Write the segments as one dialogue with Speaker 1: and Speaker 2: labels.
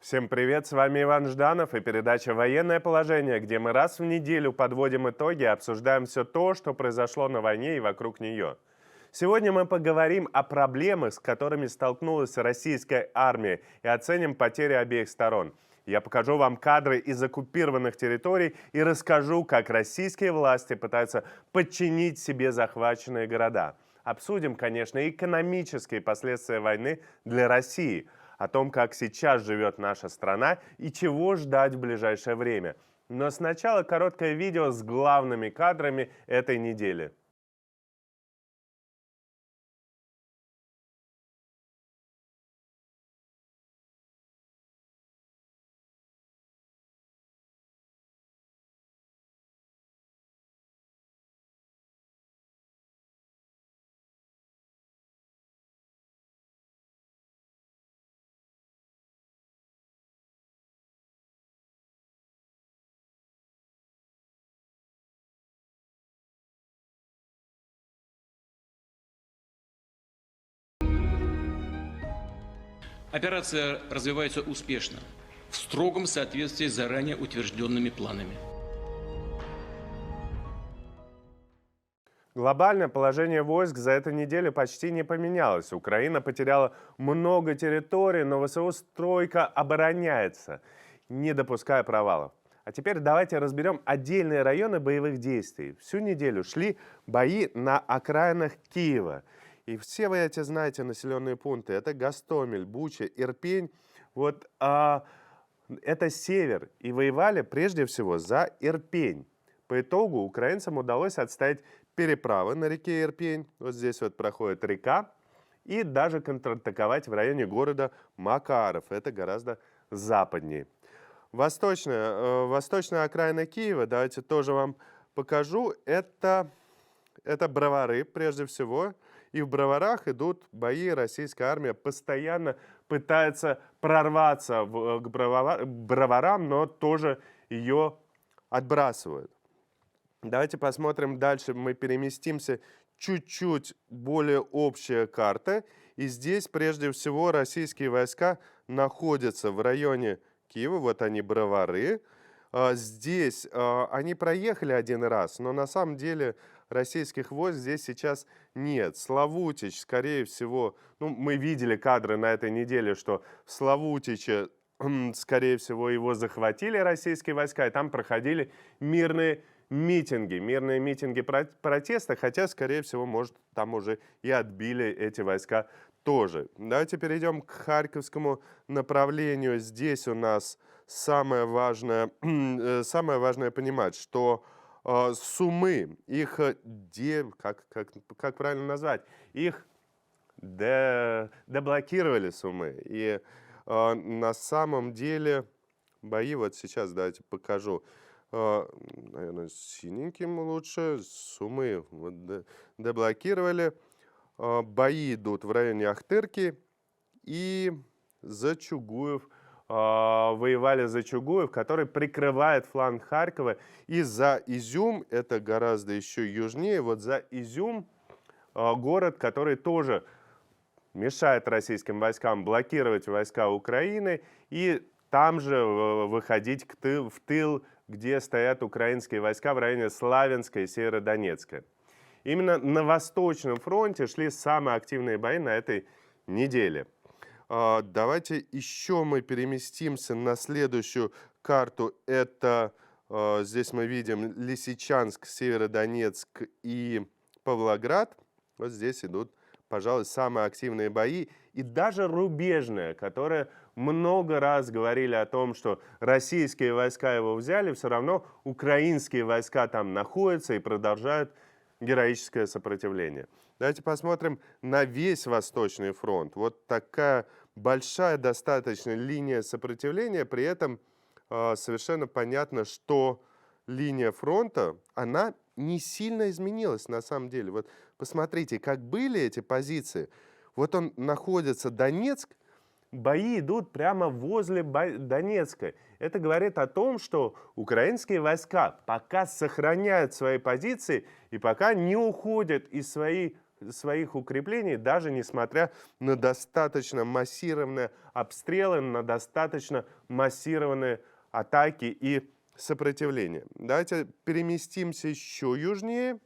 Speaker 1: Всем привет, с вами Иван Жданов и передача «Военное положение», где мы раз в неделю подводим итоги и обсуждаем все то, что произошло на войне и вокруг нее. Сегодня мы поговорим о проблемах, с которыми столкнулась российская армия, и оценим потери обеих сторон. Я покажу вам кадры из оккупированных территорий и расскажу, как российские власти пытаются подчинить себе захваченные города. Обсудим, конечно, и экономические последствия войны для России, о том, как сейчас живет наша страна и чего ждать в ближайшее время. Но сначала короткое видео с главными кадрами этой недели.
Speaker 2: Операция развивается успешно, в строгом соответствии с заранее утвержденными планами.
Speaker 1: Глобальное положение войск за эту неделю почти не поменялось. Украина потеряла много территорий, но ВСУ стойко обороняется, не допуская провалов. А теперь давайте разберем отдельные районы боевых действий. Всю неделю шли бои на окраинах Киева. И все вы эти знаете населенные пункты. Это Гостомель, Буча, Ирпень. Это север. И воевали прежде всего за Ирпень. По итогу украинцам удалось отстоять переправы на реке Ирпень. Вот здесь вот проходит река. И даже контратаковать в районе города Макаров. Это гораздо западнее. Восточная окраина Киева, давайте тоже вам покажу. Это Бровары прежде всего. И в Броварах идут бои. Российская армия постоянно пытается прорваться к Броварам, но тоже ее отбрасывают. Давайте посмотрим дальше. Мы переместимся чуть-чуть более общая карта. И здесь прежде всего российские войска находятся в районе Киева. Вот они, Бровары. Здесь они проехали один раз, но на самом деле российских войск здесь сейчас нет. Славутич, скорее всего, мы видели кадры на этой неделе, что в Славутиче, скорее всего, его захватили российские войска, и там проходили мирные митинги протеста, хотя, скорее всего, может, там уже и отбили эти войска тоже. Давайте перейдем к Харьковскому направлению. Здесь у нас самое важное понимать, что Сумы, как правильно назвать, их деблокировали Сумы. И на самом деле бои, вот сейчас давайте покажу, наверное, синеньким лучше, Сумы вот деблокировали. Бои идут в районе Ахтырки и Зачугуев. Воевали за Чугуев, который прикрывает фланг Харькова. И за Изюм, это гораздо еще южнее, вот за Изюм город, который тоже мешает российским войскам блокировать войска Украины и там же выходить в тыл, где стоят украинские войска в районе Славянска и Северодонецка. Именно на Восточном фронте шли самые активные бои на этой неделе. Давайте еще мы переместимся на следующую карту. Это здесь мы видим Лисичанск, Северодонецк и Павлоград. Вот здесь идут, пожалуй, самые активные бои. И даже рубежные, которые много раз говорили о том, что российские войска его взяли, все равно украинские войска там находятся и продолжают героическое сопротивление. Давайте посмотрим на весь Восточный фронт. Вот такая большая достаточно линия сопротивления, при этом совершенно понятно, что линия фронта, она не сильно изменилась на самом деле. Вот посмотрите, как были эти позиции. Вот он находится, Донецк, бои идут прямо возле Донецка. Это говорит о том, что украинские войска пока сохраняют свои позиции и пока не уходят из своей своих укреплений, даже несмотря на достаточно массированные обстрелы, на достаточно массированные атаки и сопротивление. Давайте переместимся еще южнее.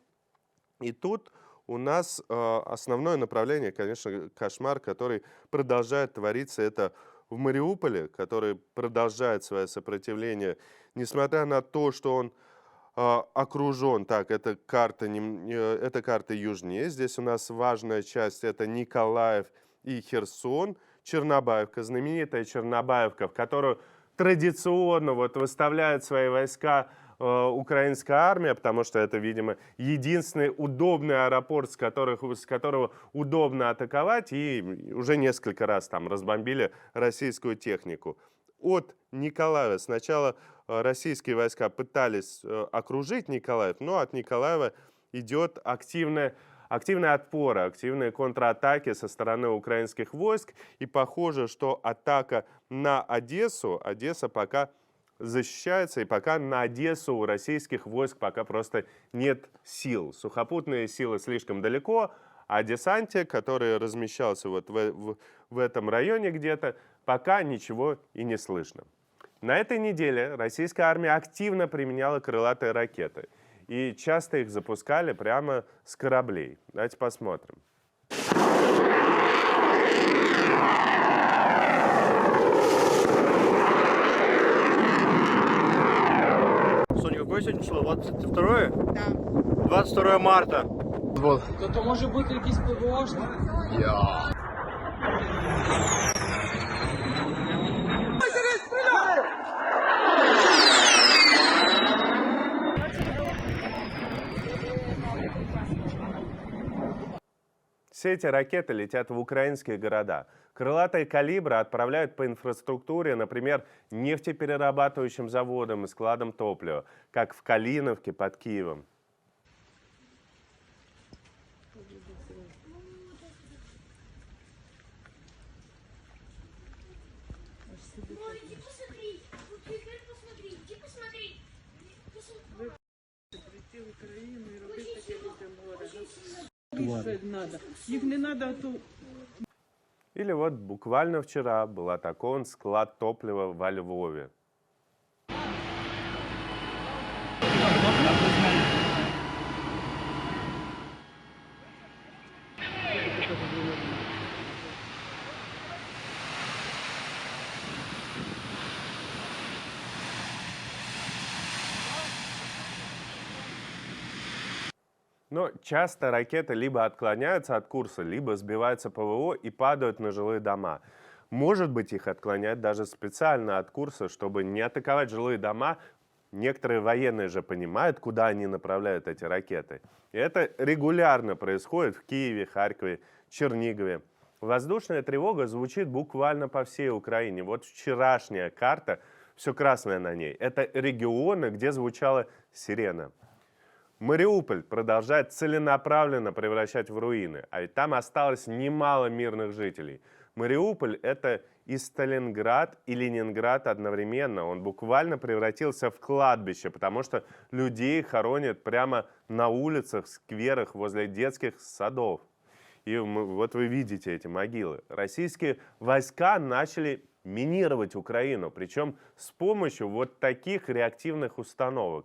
Speaker 1: И тут у нас основное направление, конечно, кошмар, который продолжает твориться, это в Мариуполе, который продолжает свое сопротивление, несмотря на то, что он окружен. Так, это карта южнее. Здесь у нас важная часть — это Николаев и Херсон. Чернобаевка, знаменитая Чернобаевка, в которую традиционно вот выставляет свои войска украинская армия, потому что это, видимо, единственный удобный аэропорт, с которого удобно атаковать, и уже несколько раз там разбомбили российскую технику. От Николаева сначала российские войска пытались окружить Николаев, но от Николаева идет активная отпора, активные контратаки со стороны украинских войск. И похоже, что атака на Одессу, Одесса пока защищается, и пока на Одессу у российских войск пока просто нет сил. Сухопутные силы слишком далеко, а десантик, который размещался вот в этом районе где-то, пока ничего и не слышно. На этой неделе российская армия активно применяла крылатые ракеты. И часто их запускали прямо с кораблей. Давайте посмотрим.
Speaker 3: Соня, какое сегодня число? 22?
Speaker 4: Да.
Speaker 3: 22 марта. Вот.
Speaker 5: То може бути якийсь ПВОшник?
Speaker 1: Все эти ракеты летят в украинские города. Крылатые калибры отправляют по инфраструктуре, например, нефтеперерабатывающим заводам и складам топлива, как в Калиновке под Киевом.
Speaker 6: Иди посмотри, теперь посмотри, иди посмотри.
Speaker 4: Прийти в Україну і робити таке людям горе. Більше надо. Їх не надо, то
Speaker 1: Или вот буквально вчера был атакован склад топлива во Львове. Но часто ракеты либо отклоняются от курса, либо сбиваются ПВО и падают на жилые дома. Может быть, их отклоняют даже специально от курса, чтобы не атаковать жилые дома. Некоторые военные же понимают, куда они направляют эти ракеты. И это регулярно происходит в Киеве, Харькове, Чернигове. Воздушная тревога звучит буквально по всей Украине. Вот вчерашняя карта, все красное на ней, это регионы, где звучала сирена. Мариуполь продолжает целенаправленно превращать в руины, а ведь там осталось немало мирных жителей. Мариуполь — это и Сталинград, и Ленинград одновременно. Он буквально превратился в кладбище, потому что людей хоронят прямо на улицах, скверах, возле детских садов. И вот вы видите эти могилы. Российские войска начали минировать Украину, причем с помощью вот таких реактивных установок.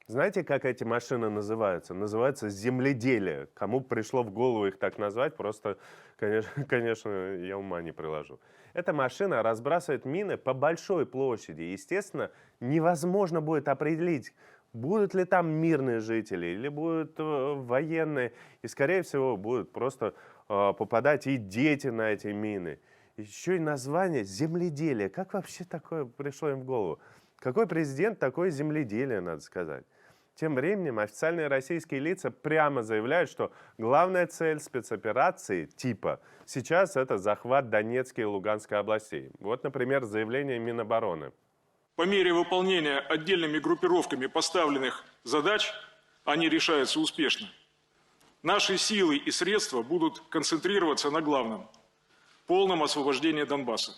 Speaker 1: Знаете, как эти машины называются? Называются земледелие. Кому пришло в голову их так назвать, просто, конечно, я ума не приложу. Эта машина разбрасывает мины по большой площади. Естественно, невозможно будет определить, будут ли там мирные жители или будут военные. И, скорее всего, будут просто попадать и дети на эти мины. Еще и название земледелие. Как вообще такое пришло им в голову? Какой президент, такое земледелие, надо сказать. Тем временем официальные российские лица прямо заявляют, что главная цель спецоперации типа сейчас это захват Донецкой и Луганской областей. Вот, например, заявление Минобороны.
Speaker 7: По мере выполнения отдельными группировками поставленных задач они решаются успешно. наши силы и средства будут концентрироваться на главном – полном освобождении Донбасса.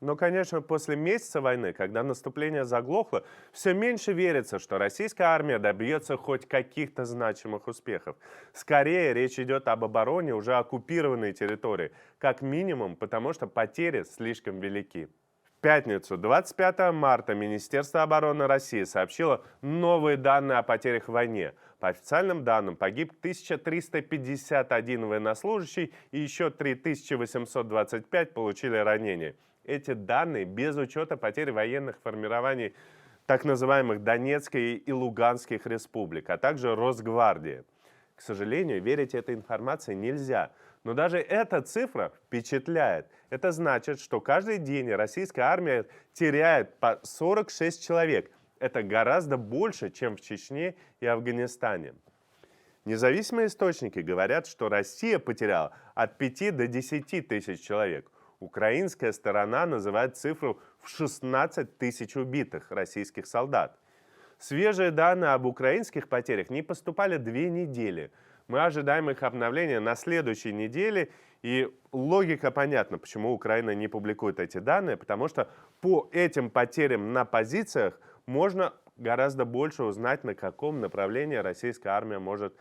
Speaker 1: Но, конечно, после месяца войны, когда наступление заглохло, все меньше верится, что российская армия добьется хоть каких-то значимых успехов. Скорее, речь идет об обороне уже оккупированной территории, как минимум, потому что потери слишком велики. В пятницу, 25 марта, Министерство обороны России сообщило новые данные о потерях в войне. По официальным данным, погиб 1351 военнослужащий и еще 3825 получили ранения. Эти данные без учета потерь военных формирований так называемых Донецкой и Луганских республик, а также Росгвардии. К сожалению, верить этой информации нельзя. Но даже эта цифра впечатляет. Это значит, что каждый день российская армия теряет по 46 человек. Это гораздо больше, чем в Чечне и Афганистане. Независимые источники говорят, что Россия потеряла от 5 до 10 тысяч человек. Украинская сторона называет цифру в 16 тысяч убитых российских солдат. Свежие данные об украинских потерях не поступали 2 недели. Мы ожидаем их обновления на следующей неделе. И логика понятна, почему Украина не публикует эти данные, потому что по этим потерям на позициях можно гораздо больше узнать, на каком направлении российская армия может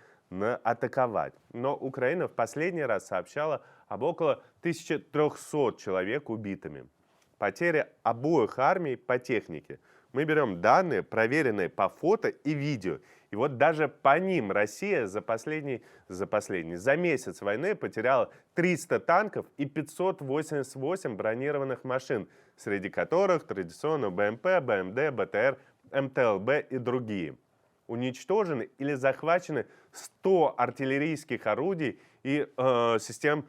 Speaker 1: атаковать. Но Украина в последний раз сообщала об около 1300 человек убитыми. Потери обоих армий по технике. Мы берем данные, проверенные по фото и видео. И вот даже по ним Россия за месяц войны потеряла 300 танков и 588 бронированных машин, среди которых традиционно БМП, БМД, БТР, МТЛБ и другие. Уничтожены или захвачены 100 артиллерийских орудий и систем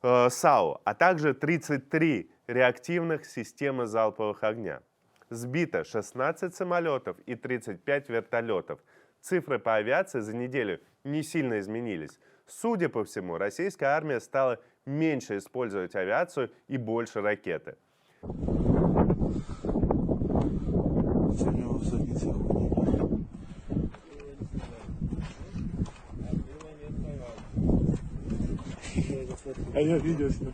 Speaker 1: САУ, а также 33 реактивных системы залповых огня. Сбито 16 самолетов и 35 вертолетов. Цифры по авиации за неделю не сильно изменились. Судя по всему, российская армия стала меньше использовать авиацию и больше ракеты.
Speaker 8: А я видео снял.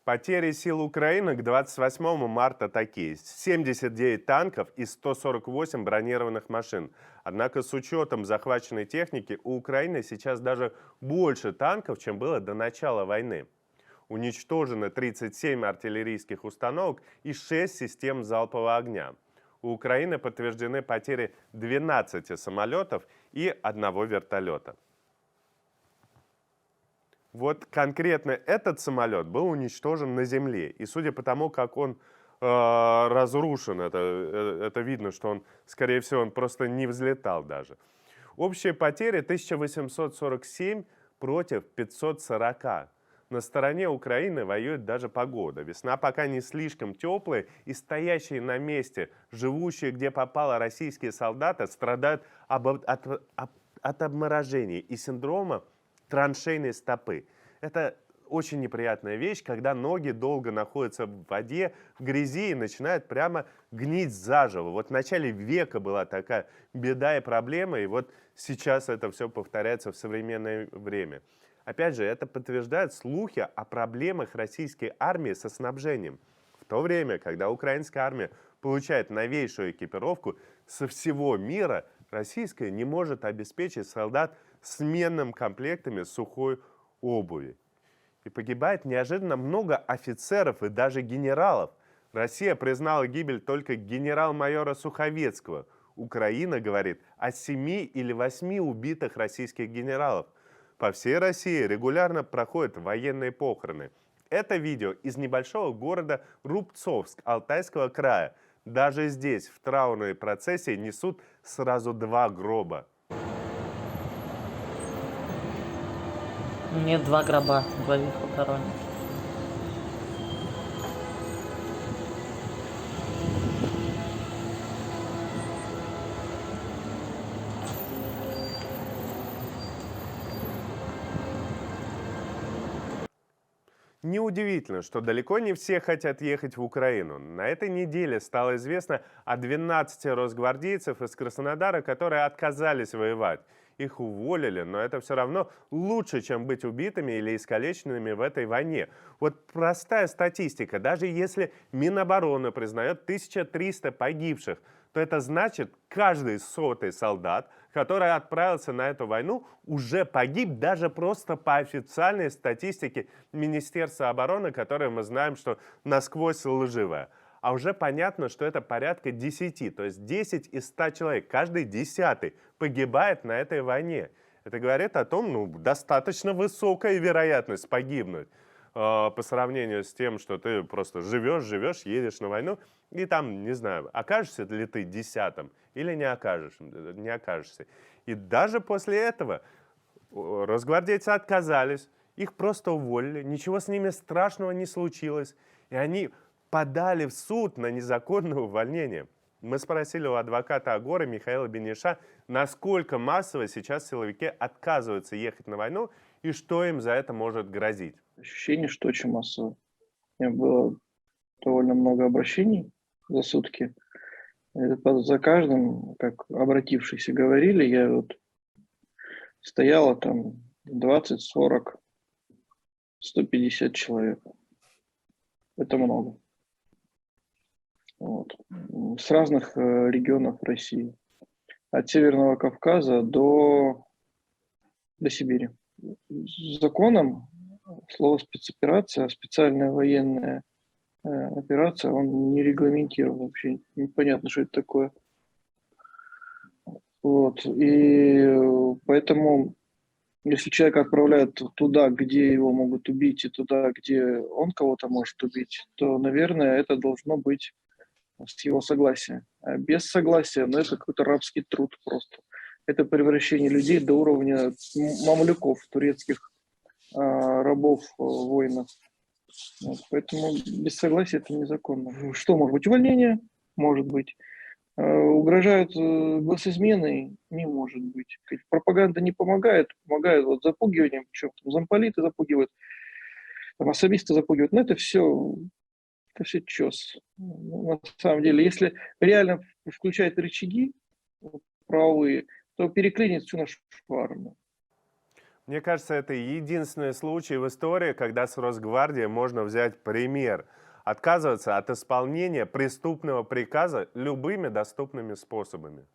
Speaker 1: Потери сил Украины к 28 марта такие: 79 танков и 148 бронированных машин. Однако с учетом захваченной техники у Украины сейчас даже больше танков, чем было до начала войны. Уничтожено 37 артиллерийских установок и 6 систем залпового огня. У Украины подтверждены потери 12 самолетов и 1 вертолета. Вот конкретно этот самолет был уничтожен на земле. И судя по тому, как он разрушен, это видно, что он, скорее всего, он просто не взлетал даже. Общие потери 1847 против 540. На стороне Украины воюет даже погода. Весна пока не слишком теплая, и стоящие на месте, живущие где попало российские солдаты, страдают от обморожения и синдрома траншейной стопы. Это очень неприятная вещь, когда ноги долго находятся в воде, в грязи и начинают прямо гнить заживо. Вот в начале века была такая беда и проблема, и вот сейчас это все повторяется в современное время. Опять же, это подтверждает слухи о проблемах российской армии со снабжением. В то время, когда украинская армия получает новейшую экипировку со всего мира, российская не может обеспечить солдат сменным комплектами сухой обуви. И погибает неожиданно много офицеров и даже генералов. Россия признала гибель только генерал-майора Суховецкого. Украина говорит о 7 или 8 убитых российских генералов. По всей России регулярно проходят военные похороны. Это видео из небольшого города Рубцовск Алтайского края. Даже здесь в траурной процессии несут сразу 2 гроба.
Speaker 9: Нет, 2 гроба, 2 похоронят.
Speaker 1: Неудивительно, что далеко не все хотят ехать в Украину. На этой неделе стало известно о 12 росгвардейцев из Краснодара, которые отказались воевать. Их уволили, но это все равно лучше, чем быть убитыми или искалеченными в этой войне. Вот простая статистика. Даже если Минобороны признает 1300 погибших, то это значит, каждый 100-й солдат, который отправился на эту войну, уже погиб даже просто по официальной статистике Министерства обороны, которое мы знаем, что насквозь лживое. А уже понятно, что это порядка 10, то есть 10 из 100 человек, каждый 10-й погибает на этой войне. Это говорит о том, достаточно высокая вероятность погибнуть по сравнению с тем, что ты просто живешь, едешь на войну, и там, не знаю, окажешься ли ты 10-м или не окажешься. И даже после этого росгвардейцы отказались, их просто уволили, ничего с ними страшного не случилось, и они подали в суд на незаконное увольнение. Мы спросили у адвоката Агоры Михаила Бениша, насколько массово сейчас силовики отказываются ехать на войну и что им за это может грозить.
Speaker 10: Ощущение, что очень массово. У меня было довольно много обращений за сутки. За каждым, как обратившиеся говорили, я вот стояла там 20, 40, 150 человек. Это много. Вот. С разных регионов России. От Северного Кавказа до Сибири. Законом слово спецоперация, специальная военная операция, он не регламентирован вообще. Непонятно, что это такое. Вот. И поэтому, если человека отправляют туда, где его могут убить, и туда, где он кого-то может убить, то, наверное, это должно быть с его согласия. А без согласия, это какой-то рабский труд просто. Это превращение людей до уровня мамлюков, турецких рабов, воинов. Вот, поэтому без согласия это незаконно. Что может быть? Увольнение? Может быть. Угрожают госизменой? Не может быть. Пропаганда не помогает. Помогает вот запугиванием, причем там замполиты запугивают, там особисты запугивают. Но это все чёс. На самом деле, если реально включать рычаги правовые, то переклинит всю нашу армию.
Speaker 1: Мне кажется, это единственный случай в истории, когда с Росгвардией можно взять пример. Отказываться от исполнения преступного приказа любыми доступными способами.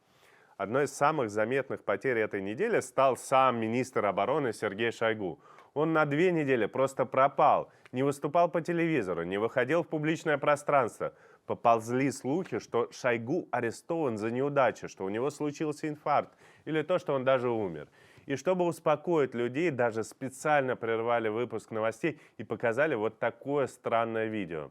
Speaker 1: Одной из самых заметных потерь этой недели стал сам министр обороны Сергей Шойгу. Он на 2 недели просто пропал, не выступал по телевизору, не выходил в публичное пространство. Поползли слухи, что Шойгу арестован за неудачу, что у него случился инфаркт или то, что он даже умер. И чтобы успокоить людей, даже специально прервали выпуск новостей и показали вот такое странное видео.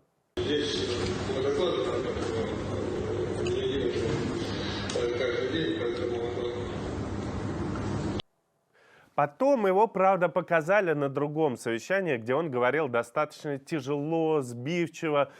Speaker 1: Потом его, правда, показали на другом совещании, где он говорил достаточно тяжело, сбивчиво,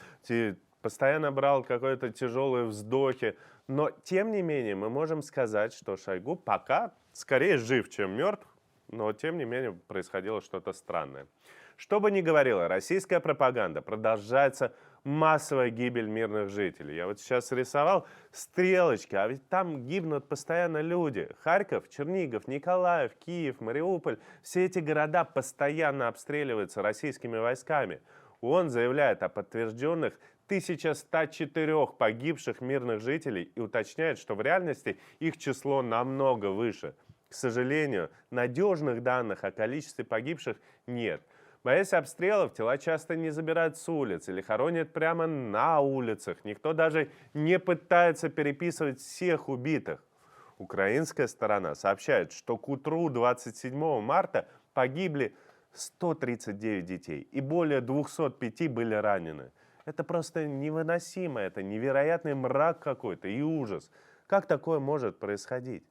Speaker 1: постоянно брал какие-то тяжелые вздохи. Но, тем не менее, мы можем сказать, что Шойгу пока скорее жив, чем мертв, но, тем не менее, происходило что-то странное. Что бы ни говорила российская пропаганда, продолжается массовая гибель мирных жителей. Я вот сейчас рисовал стрелочки, а ведь там гибнут постоянно люди. Харьков, Чернигов, Николаев, Киев, Мариуполь. Все эти города постоянно обстреливаются российскими войсками. ООН заявляет о подтвержденных 1104 погибших мирных жителей и уточняет, что в реальности их число намного выше. К сожалению, надежных данных о количестве погибших нет. Боясь обстрелов, тела часто не забирают с улиц или хоронят прямо на улицах. Никто даже не пытается переписывать всех убитых. Украинская сторона сообщает, что к утру 27 марта погибли 139 детей и более 205 были ранены. Это просто невыносимо, это невероятный мрак какой-то и ужас. Как такое может происходить?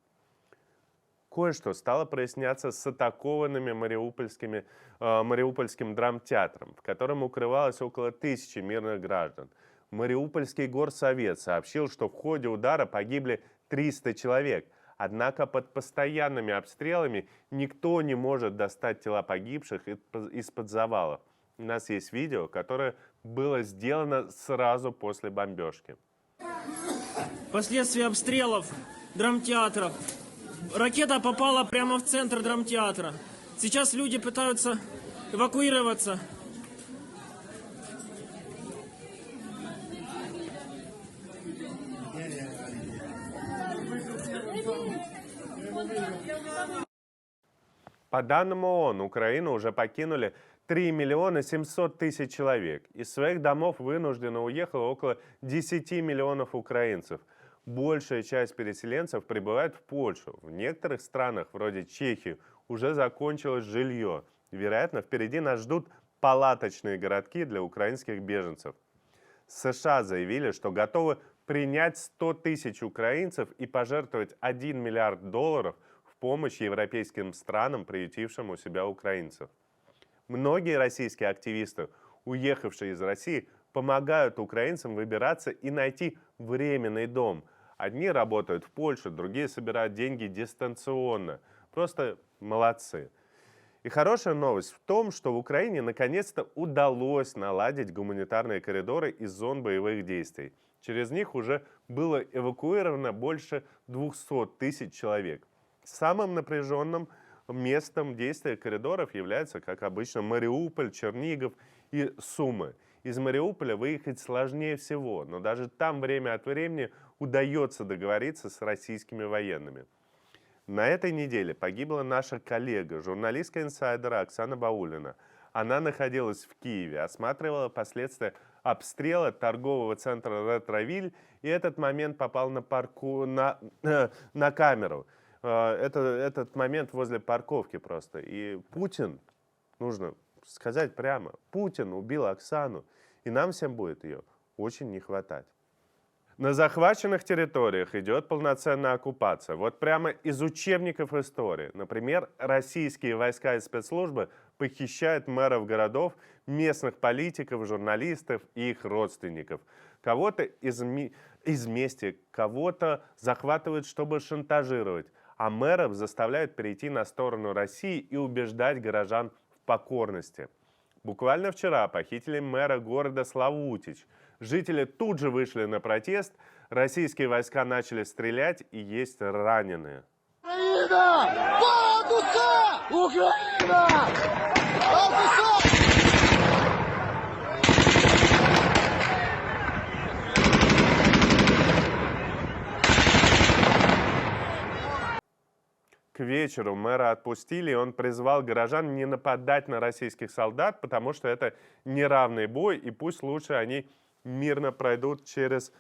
Speaker 1: Кое-что стало проясняться с атакованными Мариупольским драмтеатром, в котором укрывалось около 1000 мирных граждан. Мариупольский горсовет сообщил, что в ходе удара погибли 300 человек. Однако под постоянными обстрелами никто не может достать тела погибших из-под завалов. У нас есть видео, которое было сделано сразу после бомбежки.
Speaker 5: Последствия обстрелов драмтеатров. Ракета попала прямо в центр драмтеатра. Сейчас люди пытаются эвакуироваться.
Speaker 1: По данным ООН, Украину уже покинули 3 миллиона 700 тысяч человек. Из своих домов вынужденно уехало около 10 миллионов украинцев. Большая часть переселенцев прибывает в Польшу. В некоторых странах, вроде Чехии, уже закончилось жилье. Вероятно, впереди нас ждут палаточные городки для украинских беженцев. США заявили, что готовы принять 100 тысяч украинцев и пожертвовать $1 миллиард в помощь европейским странам, приютившим у себя украинцев. Многие российские активисты, уехавшие из России, помогают украинцам выбираться и найти временный дом. Одни работают в Польше, другие собирают деньги дистанционно. Просто молодцы. И хорошая новость в том, что в Украине наконец-то удалось наладить гуманитарные коридоры из зон боевых действий. Через них уже было эвакуировано больше 200 тысяч человек. Самым напряженным местом действия коридоров являются, как обычно, Мариуполь, Чернигов и Сумы. Из Мариуполя выехать сложнее всего, но даже там время от времени удается договориться с российскими военными. На этой неделе погибла наша коллега, журналистка инсайдера Оксана Баулина. Она находилась в Киеве, осматривала последствия обстрела торгового центра «Ретровиль», и этот момент попал на камеру. Этот момент возле парковки просто. И Путин, нужно сказать прямо, Путин убил Оксану, и нам всем будет ее очень не хватать. На захваченных территориях идет полноценная оккупация. Вот прямо из учебников истории. Например, российские войска и спецслужбы похищают мэров городов, местных политиков, журналистов и их родственников. Кого-то из мести, кого-то захватывают, чтобы шантажировать, а мэров заставляют перейти на сторону России и убеждать горожан в покорности. Буквально вчера похитили мэра города Славутич. Жители тут же вышли на протест, российские войска начали стрелять и есть раненые. К вечеру мэра отпустили, и он призвал горожан не нападать на российских солдат, потому что это неравный бой, и пусть лучше они мирно пройдут через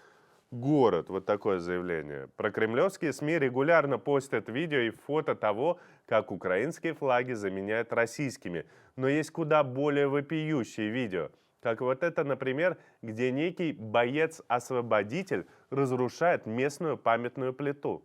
Speaker 1: город. Вот такое заявление. Прокремлевские СМИ регулярно постят видео и фото того, как украинские флаги заменяют российскими. Но есть куда более вопиющие видео. Как вот это, например, где некий боец-освободитель разрушает местную памятную плиту.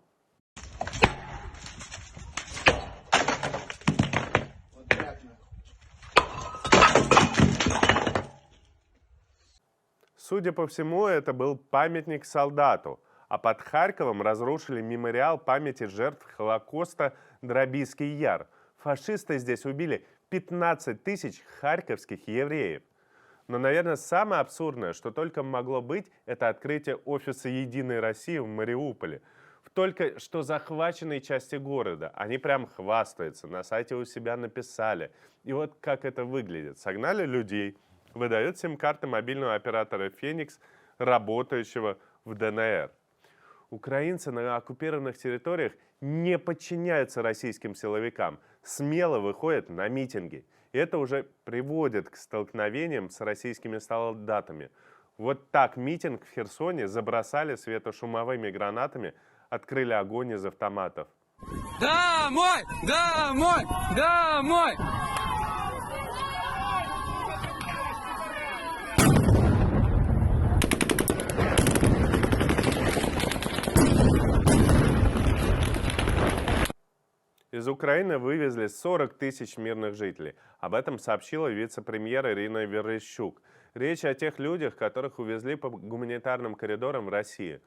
Speaker 1: Судя по всему, это был памятник солдату, а под Харьковом разрушили мемориал памяти жертв Холокоста Дробийский Яр. Фашисты здесь убили 15 тысяч харьковских евреев. Но, наверное, самое абсурдное, что только могло быть, это открытие офиса «Единой России» в Мариуполе. В только что захваченной части города. Они прям хвастаются, на сайте у себя написали. И вот как это выглядит. Согнали людей, выдают сим-карты мобильного оператора «Феникс», работающего в ДНР. Украинцы на оккупированных территориях не подчиняются российским силовикам, смело выходят на митинги. И это уже приводит к столкновениям с российскими солдатами. Вот так митинг в Херсоне забросали светошумовыми гранатами, открыли огонь из автоматов.
Speaker 5: Домой! Домой! Домой!
Speaker 1: Из Украины вывезли 40 тысяч мирных жителей. Об этом сообщила вице-премьер Ирина Верещук. Речь о тех людях, которых увезли по гуманитарным коридорам в России.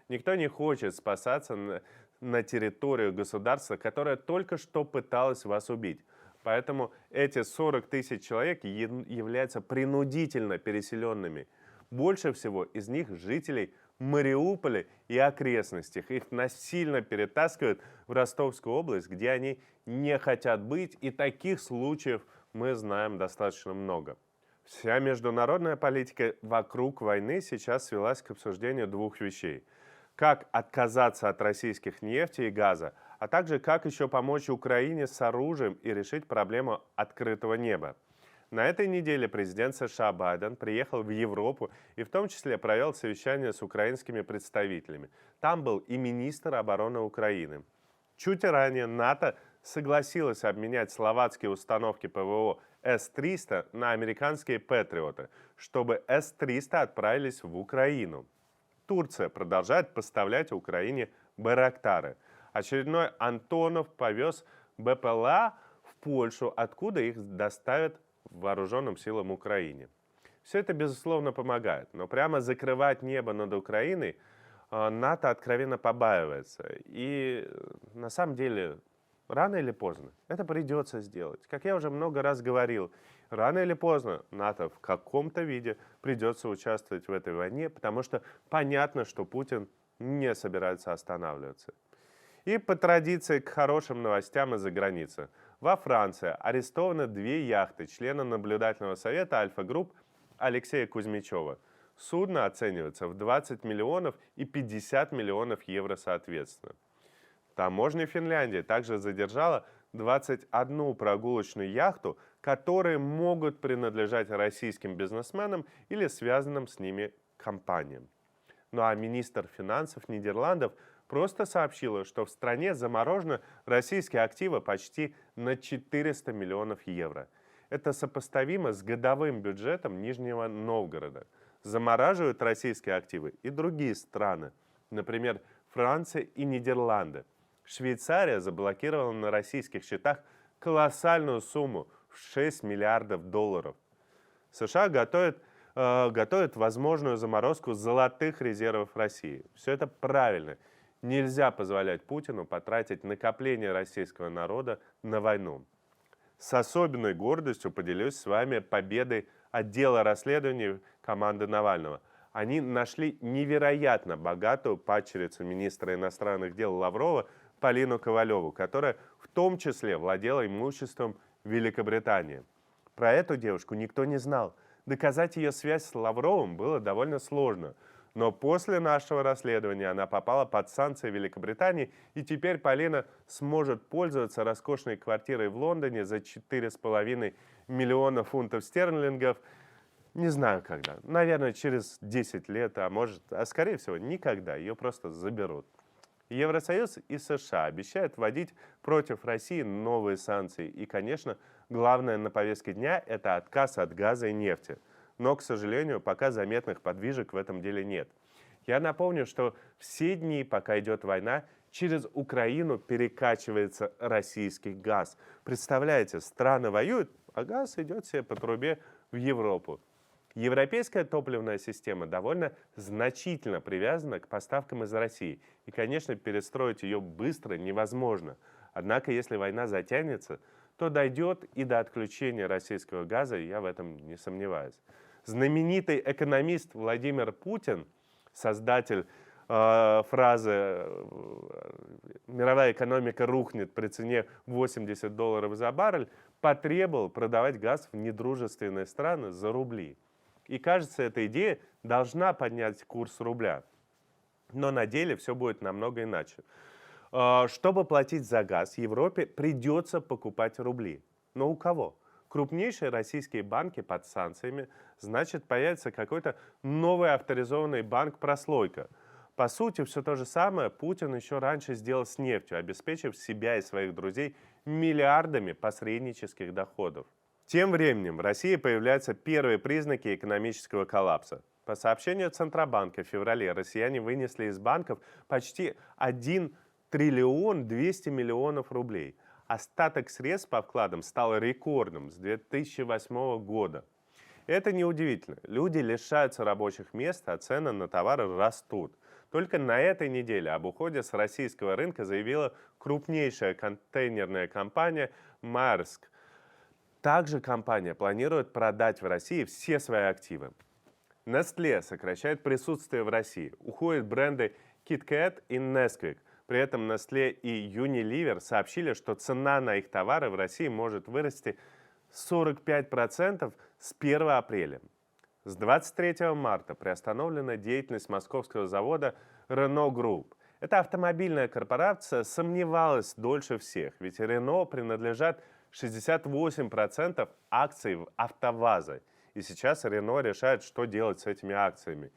Speaker 1: Никто не хочет спасаться на территорию государства, которое только что пыталось вас убить. Поэтому эти 40 тысяч человек являются принудительно переселенными. Больше всего из них жителей Мариуполя и окрестностях. Их насильно перетаскивают в Ростовскую область, где они не хотят быть, и таких случаев мы знаем достаточно много. Вся международная политика вокруг войны сейчас свелась к обсуждению двух вещей. Как отказаться от российских нефти и газа, а также как еще помочь Украине с оружием и решить проблему открытого неба. На этой неделе президент США Байден приехал в Европу и в том числе провел совещание с украинскими представителями. Там был и министр обороны Украины. Чуть ранее НАТО согласилось обменять словацкие установки ПВО С-300 на американские «Патриоты», чтобы С-300 отправились в Украину. Турция продолжает поставлять Украине «Байрактары». Очередной Антонов повез БПЛА в Польшу, откуда их доставят вооруженным силам Украины. Все это, безусловно, помогает, но прямо закрывать небо над Украиной НАТО откровенно побаивается. И на самом деле, рано или поздно это придется сделать. Как я уже много раз говорил, рано или поздно НАТО в каком-то виде придется участвовать в этой войне, потому что понятно, что Путин не собирается останавливаться. И по традиции к хорошим новостям из-за границы. Во Франции арестованы 2 яхты члена наблюдательного совета Альфа-Групп Алексея Кузьмичева. Судно оценивается в 20 миллионов и 50 миллионов евро соответственно. Таможня Финляндии также задержала 21 прогулочную яхту, которые могут принадлежать российским бизнесменам или связанным с ними компаниям. Ну а министр финансов Нидерландов просто сообщила, что в стране заморожены российские активы почти на 400 миллионов евро. Это сопоставимо с годовым бюджетом Нижнего Новгорода. Замораживают российские активы и другие страны, например, Франция и Нидерланды. Швейцария заблокировала на российских счетах колоссальную сумму в 6 миллиардов долларов. США готовят возможную заморозку золотых резервов России. Все это правильно. Нельзя позволять Путину потратить накопление российского народа на войну. С особенной гордостью поделюсь с вами победой отдела расследований команды Навального. Они нашли невероятно богатую падчерицу министра иностранных дел Лаврова Полину Ковалеву, которая в том числе владела имуществом Великобритании. Про эту девушку никто не знал. Доказать ее связь с Лавровым было довольно сложно. Но после нашего расследования она попала под санкции Великобритании, и теперь Полина сможет пользоваться роскошной квартирой в Лондоне за 4,5 миллиона фунтов стерлингов. Не знаю когда. Наверное, через 10 лет, а скорее всего никогда. Ее просто заберут. Евросоюз и США обещают вводить против России новые санкции. И, конечно, главное на повестке дня – это отказ от газа и нефти. Но, к сожалению, пока заметных подвижек в этом деле нет. Я напомню, что все дни, пока идет война, через Украину перекачивается российский газ. Представляете, страны воюют, а газ идет себе по трубе в Европу. Европейская топливная система довольно значительно привязана к поставкам из России. И, конечно, перестроить ее быстро невозможно. Однако, если война затянется, то дойдет и до отключения российского газа, я в этом не сомневаюсь. Знаменитый экономист Владимир Путин, создатель фразы «мировая экономика рухнет при цене $80 за баррель», потребовал продавать газ в недружественные страны за рубли. И кажется, эта идея должна поднять курс рубля. Но на деле все будет намного иначе. Чтобы платить за газ, Европе придется покупать рубли. Но у кого? Крупнейшие российские банки под санкциями, значит, появится какой-то новый авторизованный банк-прослойка. По сути, все то же самое Путин еще раньше сделал с нефтью, обеспечив себя и своих друзей миллиардами посреднических доходов. Тем временем в России появляются первые признаки экономического коллапса. По сообщению Центробанка в феврале россияне вынесли из банков почти 1 триллион 200 миллионов рублей. Остаток средств по вкладам стал рекордным с 2008 года. Это неудивительно. Люди лишаются рабочих мест, а цены на товары растут. Только на этой неделе об уходе с российского рынка заявила крупнейшая контейнерная компания «Маерск». Также компания планирует продать в России все свои активы. Nestlé сокращает присутствие в России. Уходят бренды KitKat и Nesquik. При этом Nestlé и Unilever сообщили, что цена на их товары в России может вырасти 45% с 1 апреля. С 23 марта приостановлена деятельность московского завода Renault Group. Эта автомобильная корпорация сомневалась дольше всех, ведь Renault принадлежат 68% акций в АвтоВАЗа. И сейчас Renault решает, что делать с этими акциями.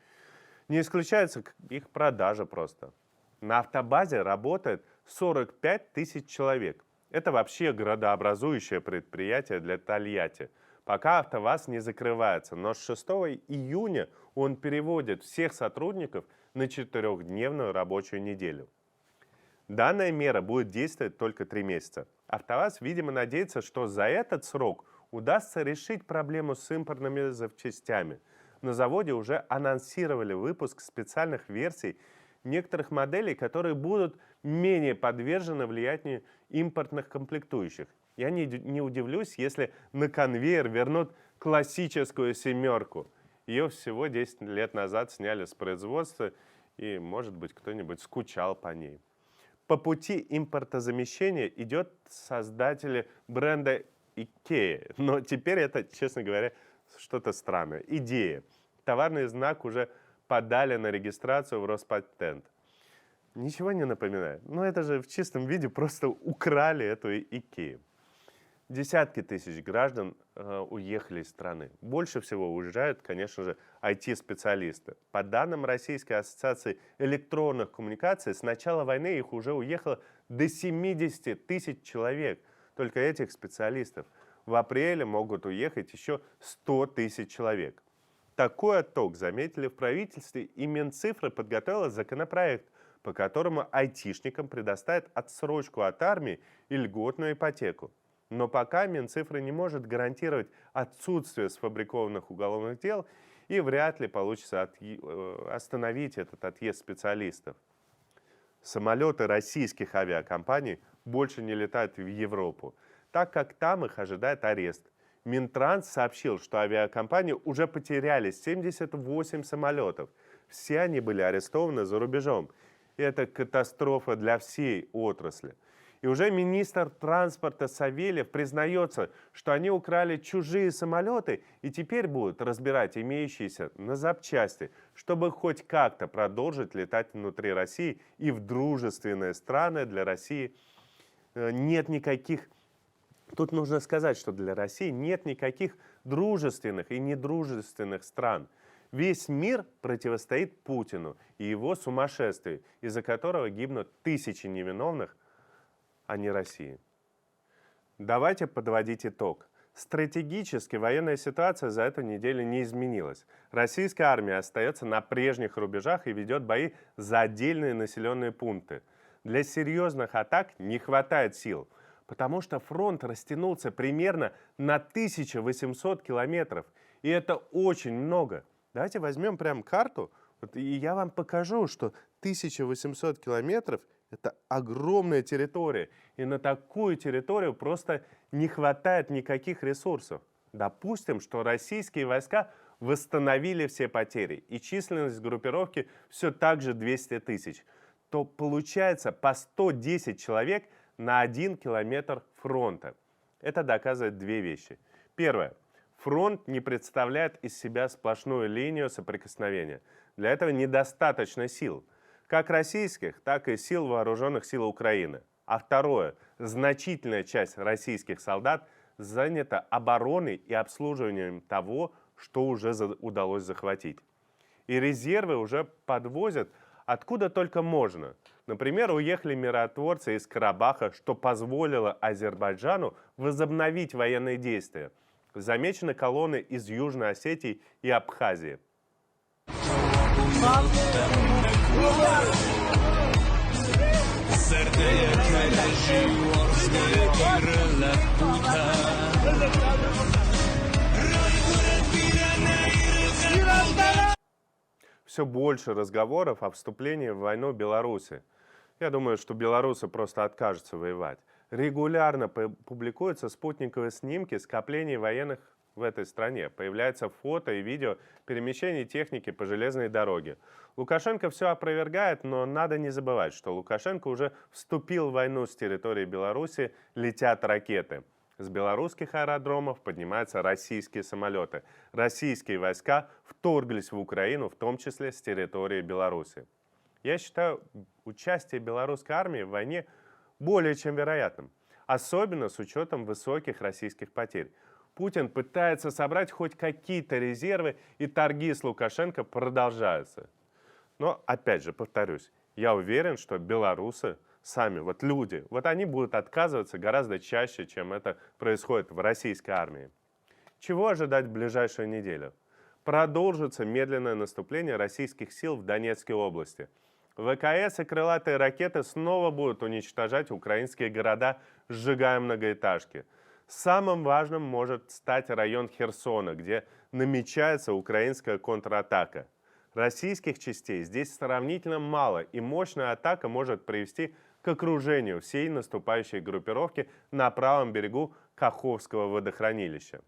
Speaker 1: Не исключается их продажа просто. На автобазе работает 45 тысяч человек. Это вообще градообразующее предприятие для Тольятти. Пока АвтоВАЗ не закрывается, но с 6 июня он переводит всех сотрудников на 4-дневную рабочую неделю. Данная мера будет действовать только 3 месяца. АвтоВАЗ, видимо, надеется, что за этот срок удастся решить проблему с импортными запчастями. На заводе уже анонсировали выпуск специальных версий некоторых моделей, которые будут менее подвержены влиянию импортных комплектующих. Я не удивлюсь, если на конвейер вернут классическую «семерку». Ее всего 10 лет назад сняли с производства, и, может быть, кто-нибудь скучал по ней. По пути импортозамещения идет создатели бренда IKEA. Но теперь это, честно говоря, что-то странное. Идея. Товарный знак уже подали на регистрацию в Роспатент. Ничего не напоминает. Но это же в чистом виде просто украли эту IKEA. Десятки тысяч граждан уехали из страны. Больше всего уезжают, конечно же, IT-специалисты. По данным Российской ассоциации электронных коммуникаций, с начала войны их уже уехало до 70 тысяч человек. Только этих специалистов. В апреле могут уехать еще 100 тысяч человек. Такой отток заметили в правительстве, и Минцифры подготовила законопроект, по которому айтишникам предоставят отсрочку от армии и льготную ипотеку. Но пока Минцифры не может гарантировать отсутствие сфабрикованных уголовных дел, и вряд ли получится остановить этот отъезд специалистов. Самолеты российских авиакомпаний больше не летают в Европу, так как там их ожидает арест. Минтранс сообщил, что авиакомпании уже потеряли 78 самолетов. Все они были арестованы за рубежом. И это катастрофа для всей отрасли. И уже министр транспорта Савельев признается, что они украли чужие самолеты и теперь будут разбирать имеющиеся на запчасти, чтобы хоть как-то продолжить летать внутри России и в дружественные страны для России. Нет никаких... Тут нужно сказать, что для России нет никаких дружественных и недружественных стран. Весь мир противостоит Путину и его сумасшествию, из-за которого гибнут тысячи невиновных, а не России. Давайте подводить итог. Стратегически военная ситуация за эту неделю не изменилась. Российская армия остается на прежних рубежах и ведет бои за отдельные населенные пункты. Для серьезных атак не хватает сил, потому что фронт растянулся примерно на 1800 километров. И это очень много. Давайте возьмем прям карту, и я вам покажу, что 1800 километров – это огромная территория. И на такую территорию просто не хватает никаких ресурсов. Допустим, что российские войска восстановили все потери, и численность группировки все так же 200 тысяч. То получается по 110 человек на 1 километр фронта. Это доказывает две вещи. Первое. Фронт не представляет из себя сплошную линию соприкосновения. Для этого недостаточно сил. Как российских, так и сил вооруженных сил Украины. А второе. Значительная часть российских солдат занята обороной и обслуживанием того, что уже удалось захватить. И резервы уже подвозят откуда только можно. Например, уехали миротворцы из Карабаха, что позволило Азербайджану возобновить военные действия. Замечены колонны из Южной Осетии и Абхазии. Все больше разговоров о вступлении в войну Беларуси. Я думаю, что белорусы просто откажутся воевать. Регулярно публикуются спутниковые снимки скоплений военных в этой стране. Появляются фото и видео перемещений техники по железной дороге. Лукашенко все опровергает, но надо не забывать, что Лукашенко уже вступил в войну с территории Беларуси, летят ракеты. С белорусских аэродромов поднимаются российские самолеты. Российские войска вторглись в Украину, в том числе с территории Беларуси. Я считаю участие белорусской армии в войне более чем вероятным, особенно с учетом высоких российских потерь. Путин пытается собрать хоть какие-то резервы, и торги с Лукашенко продолжаются. Но, опять же, повторюсь, я уверен, что белорусы сами, вот люди, вот они будут отказываться гораздо чаще, чем это происходит в российской армии. Чего ожидать в ближайшую неделю? Продолжится медленное наступление российских сил в Донецкой области. ВКС и крылатые ракеты снова будут уничтожать украинские города, сжигая многоэтажки. Самым важным может стать район Херсона, где намечается украинская контратака. Российских частей здесь сравнительно мало, и мощная атака может привести к окружению всей наступающей группировки на правом берегу Каховского водохранилища.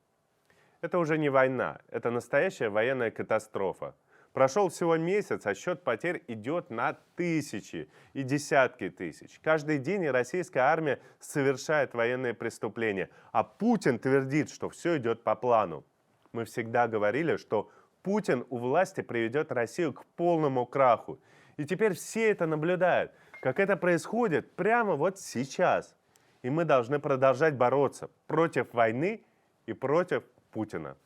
Speaker 1: Это уже не война, это настоящая военная катастрофа. Прошел всего месяц, а счет потерь идет на тысячи и десятки тысяч. Каждый день российская армия совершает военные преступления, а Путин твердит, что все идет по плану. Мы всегда говорили, что Путин у власти приведет Россию к полному краху. И теперь все это наблюдают, как это происходит прямо вот сейчас. И мы должны продолжать бороться против войны и против Путина.